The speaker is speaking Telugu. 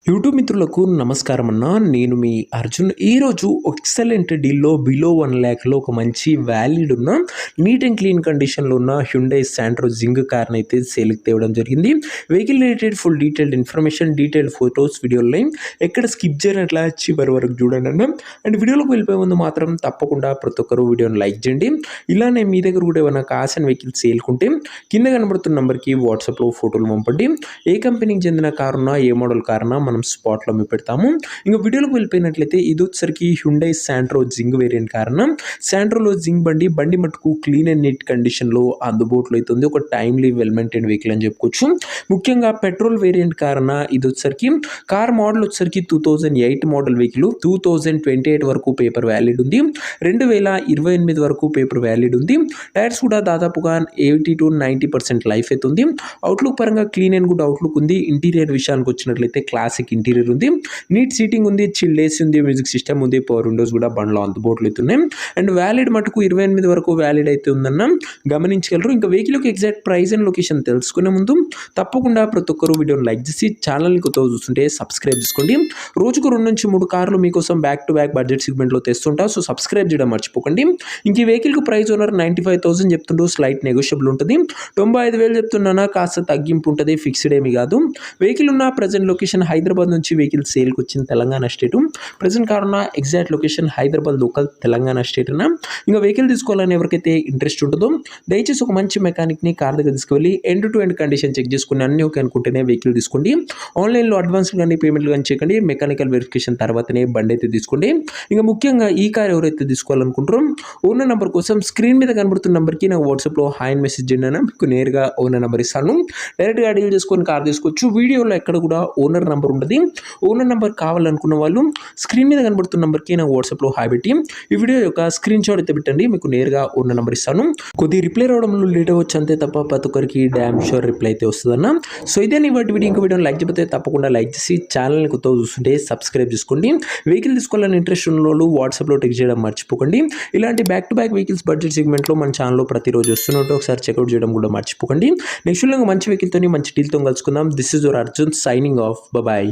యూట్యూబ్ మిత్రులకు నమస్కారం అన్న. నేను మీ అర్జున్. ఈరోజు ఎక్సలెంట్ డీల్లో బిలో 1,00,000లో ఒక మంచి వ్యాలిడ్ ఉన్న నీట్ అండ్ క్లీన్ కండిషన్లో ఉన్న హ్యుండై శాంట్రో జింగ్ కార్ని అయితే సేల్కి తేవడం జరిగింది. Vehicle related full detailed information, detailed photos, వీడియోలు ఎక్కడ స్కిప్ చేయనట్లా చివరి వరకు చూడండి అన్న. అండ్ వీడియోలోకి వెళ్ళిపోయే ముందు మాత్రం తప్పకుండా ప్రతి ఒక్కరు వీడియోని లైక్ చేయండి. ఇలానే మీ దగ్గర కూడా ఏమైనా కాస్ అండ్ వెహికల్ సేల్కుంటే కింద కనబడుతున్న నెంబర్కి వాట్సాప్లో ఫోటోలు పంపండి. ఏ కంపెనీకి చెందిన కారున్నా, ఏ మోడల్ కారున్నా మనం స్పాట్లో మేము పెడతాము. ఇంకా వీడియోలోకి వెళ్ళిపోయినట్లయితే ఇది వచ్చరికి హ్యుండై శాంట్రో జింగ్ వేరియంట్ కారణం. శాంట్రోలో జింగ్ బండి మటుకు క్లీన్ అండ్ నీట్ కండిషన్లో అందుబాటులో అవుతుంది. ఒక టైమ్లీ వెల్ మెయింటైన్ వెహికల్ అని చెప్పుకోవచ్చు. ముఖ్యంగా పెట్రోల్ వేరియంట్ కారణ ఇది వచ్చరికి కార్ మోడల్ వచ్చరికి 2008 మోడల్ వెహికల్. 2028 వరకు పేపర్ వ్యాలిడ్ ఉంది. 2028 వరకు పేపర్ వ్యాలిడ్ ఉంది. టైర్స్ కూడా దాదాపుగా 80 to 90% లైఫ్ అవుతుంది. అవుట్లుక్ పరంగా క్లీన్ అండ్ గుడ్ అవుట్లుక్ ఉంది. ఇంటీరియర్ విషయానికి వచ్చినట్లయితే క్లాసిక్ ఇంటీరియర్ ఉంది. నీట్ సీటింగ్ ఉంది, చిల్డ్ ఏసీ ఉంది, మ్యూజిక్ సిస్టమ్ ఉంది, పవర్ విండోస్ కూడా బండ్లో అందుబాటులో అవుతున్నాయి. అండ్ వ్యాలిడ్ మటుకు 28 వరకు వ్యాలిడ్ అయితే ఉందన్న గమనించగలరు. ఇంకా వెహికల్ యొక్క ఎగ్జాక్ట్ ప్రైస్ అండ్ లొకేషన్ తెలుసుకునే ముందు తప్పకుండా ప్రతి ఒక్కరు వీడియోని లైక్ చేసి ఛానల్ని కొత్తగా చూస్తుంటే సబ్స్క్రైబ్ చేసుకోండి. రోజుకు 2 నుంచి 3 కార్లు మీకోసం బ్యాక్ టు బ్యాక్ బడ్జెట్ సెగ్మెంట్లో తెస్తుంటా. సో సబ్స్క్రైబ్ చేయడం మర్చిపోకండి. ఇంక ఈ వెహికల్కి ప్రైస్ ఓనర్ 95,000 చెప్తుంటూ స్లైట్ నెగోషియబుల్ ఉంటుంది. 95,000 చెప్తున్నా కాస్త తగ్గింపు ఉంటుంది, ఫిక్స్డ్ ఏమి కాదు. వెహికల్ ఉన్న ప్రజెంట్ లొకేషన్ హైదరాబాద్ నుంచి వెహికల్ సేల్కి వచ్చిన తెలంగాణ స్టేట్. ప్రజెంట్ కారున్న exact location Hyderabad local Telangana state అన్న. ఇంకా వెహికల్ తీసుకోవాలని ఎవరికైతే ఇంట్రెస్ట్ ఉంటుందో దయచేసి ఒక మంచి మెకానిక్ని కార్ దగ్గర తీసుకువెళ్ళి end to end condition check చేసుకుని అన్ని ఓకే అనుకుంటేనే వెహికల్ తీసుకోండి. ఆన్లైన్లో అడ్వాన్స్లు కానీ పేమెంట్లు కానీ చేయకండి. మెకానికల్ వెరిఫికేషన్ తర్వాతనే బండి అయితే తీసుకోండి. ఇంకా ముఖ్యంగా ఈ కార్ ఎవరైతే తీసుకోవాలనుకుంటారో ఓనర్ నెంబర్ కోసం స్క్రీన్ మీద కనబడుతున్న నెంబర్కి నాకు వాట్సాప్లో హాయ్ అని మెసేజ్ చేయండి అన్న. మీకు నేరుగా ఓనర్ నెంబర్ ఇస్తాను. డైరెక్ట్గా డీల్ చేసుకొని కార్ తీసుకోవచ్చు. వీడియోలో ఎక్కడ కూడా ఓనర్ నెంబర్ ఉంటుంది. ఓనర్ నెంబర్ కావాలనుకున్న వాళ్ళు స్క్రీన్ మీద కనబడుతున్న నెంబర్కి నాకు వాట్సాప్లో హాయ్ పెట్టి ఈ వీడియో యొక్క స్క్రీన్ షాట్ అయితే పెట్టండి. మీకు నేరుగా ఓనర్ నెంబర్ ఇస్తాను. కొద్దిగా రిప్లై రావడంలో లేట్ అవ్వచ్చు అంతే తప్ప ప్రతి ఒక్కరికి డ్యామ్ షూర్ రిప్లై అయితే వస్తుందన్న. సో ఇదే వాటి వీడియో ఇంకో వీడియోని లైక్ చేయకపోతే తప్పకుండా లైక్ చేసి ఛానల్ని కొత్తగా చూస్తుంటే సబ్స్క్రైబ్ చేసుకోండి. వెహికల్ తీసుకోవాలని ఇంట్రెస్ట్ ఉన్న వాళ్ళు వాట్సాప్లో టెక్స్ట్ చేయడం మర్చిపోకండి. ఇలాంటి back to back vehicles budget సెగ్మెంట్లో మన ఛానల్లో ప్రతిరోజు వస్తున్నట్టు ఒకసారి చెక్అవుట్ చేయడం కూడా మర్చిపోకండి. నెక్స్ట్ మంచి వెహికల్తో మంచి డీల్తో కలుసుకుందాం. This is your Arjun signing off. Bye.